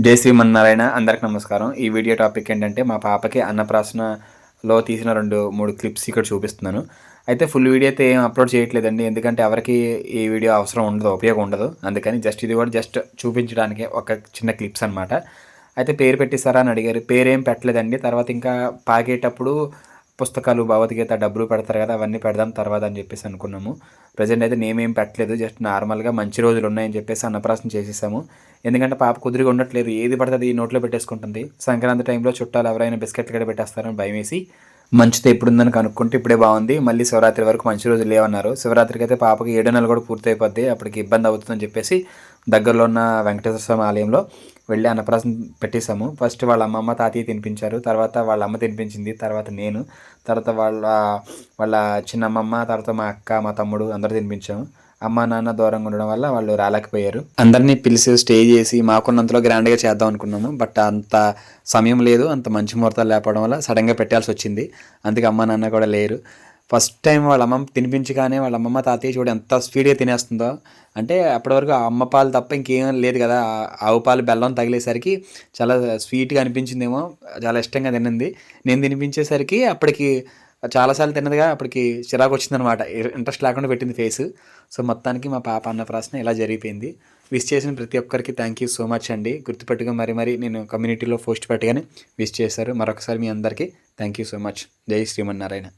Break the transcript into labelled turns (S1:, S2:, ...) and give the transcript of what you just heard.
S1: జై శ్రీమన్నారాయణ. అందరికి నమస్కారం. ఈ వీడియో టాపిక్ ఏంటంటే మా పాపకి అన్నప్రాసనలో తీసిన 2-3 క్లిప్స్ ఇక్కడ చూపిస్తున్నాను. అయితే ఫుల్ వీడియో అయితే ఏం అప్లోడ్ చేయట్లేదండి. ఎందుకంటే ఎవరికి ఈ వీడియో అవసరం ఉండదు, ఉపయోగం ఉండదు. అందుకని ఇది కూడా చూపించడానికి ఒక చిన్న క్లిప్స్ అనమాట. అయితే పేరు పెట్టిస్తారా అని అడిగారు. పేరేం పెట్టలేదండి. తర్వాత ఇంకా పాకేటప్పుడు పుస్తకాలు, భగవద్గీత, డబ్బులు పెడతారు కదా, అవన్నీ పెడదాం తర్వాత అని చెప్పేసి అనుకున్నాము. ప్రజెంట్ అయితే నేమేం పెట్టలేదు. జస్ట్ నార్మల్గా మంచి రోజులు ఉన్నాయని చెప్పేసి అన్నప్రాసన చేసేసాము. ఎందుకంటే పాప కుదిరిగా ఉండట్లేదు, ఏది పడుతుంది నోట్లో పెట్టేసుకుంటుంది. సంక్రాంతి టైంలో చుట్టాలు ఎవరైనా బిస్కెట్లు కూడా పెట్టేస్తారని భయం వేసి మంచితో ఎప్పుడుందని కనుక్కుంటే ఇప్పుడే బాగుంది, మళ్ళీ శివరాత్రి వరకు మంచి రోజులు లేవన్నారు. శివరాత్రికి అయితే పాపకి 7 నెలలు కూడా పూర్తి అయిపోద్ది, అప్పటికి ఇబ్బంది అవుతుందని చెప్పేసి దగ్గరలో ఉన్న వెంకటేశ్వర స్వామి ఆలయంలో వెళ్ళి అన్నప్రాసన పెట్టేశాము. ఫస్ట్ వాళ్ళ అమ్మమ్మ తాతయ్య తినిపించారు, తర్వాత వాళ్ళ అమ్మ తినిపించింది, తర్వాత నేను, తర్వాత వాళ్ళ చిన్నమ్మమ్మ, తర్వాత మా అక్క, మా తమ్ముడు అందరూ తినిపించాము. అమ్మ నాన్న దూరంగా ఉండడం వల్ల వాళ్ళు రాలేకపోయారు. అందరినీ పిలిచి స్టే చేసి మాకున్నంతలో గ్రాండ్గా చేద్దాం అనుకున్నాము. బట్ అంత సమయం లేదు, అంత మంచి ముహూర్తాలు లేకపోవడం వల్ల సడన్గా పెట్టాల్సి వచ్చింది. అందుకే అమ్మ నాన్న కూడా లేరు. ఫస్ట్ టైం వాళ్ళ అమ్మమ్మ తినిపించగానే వాళ్ళ అమ్మమ్మ తాతయ్య చూడు ఎంత స్పీడ్గా తినేస్తుందో. అంటే అప్పటి వరకు ఆ అమ్మ పాలు తప్ప ఇంకేం లేదు కదా, ఆవు పాలు బెల్లం తగిలేసరికి చాలా స్వీట్గా అనిపించిందేమో, చాలా ఇష్టంగా తినింది. నేను తినిపించేసరికి అప్పటికి చాలాసార్లు తిన్నదిగా, అప్పటికి చిరాకు వచ్చిందనమాట. ఇంట్రెస్ట్ లేకుండా పెట్టింది ఫేస్. సో మొత్తానికి మా పాప అన్నప్రాసన ఇలా జరిగిపోయింది. విష్ చేసిన ప్రతి ఒక్కరికి థ్యాంక్ యూ సో మచ్ అండి. గుర్తుపెట్టుగా మరి నేను కమ్యూనిటీలో పోస్ట్ పెట్టగానే విష్ చేశారు. మరొకసారి మీ అందరికీ థ్యాంక్ యూ సో మచ్. జై శ్రీమన్నారాయణ.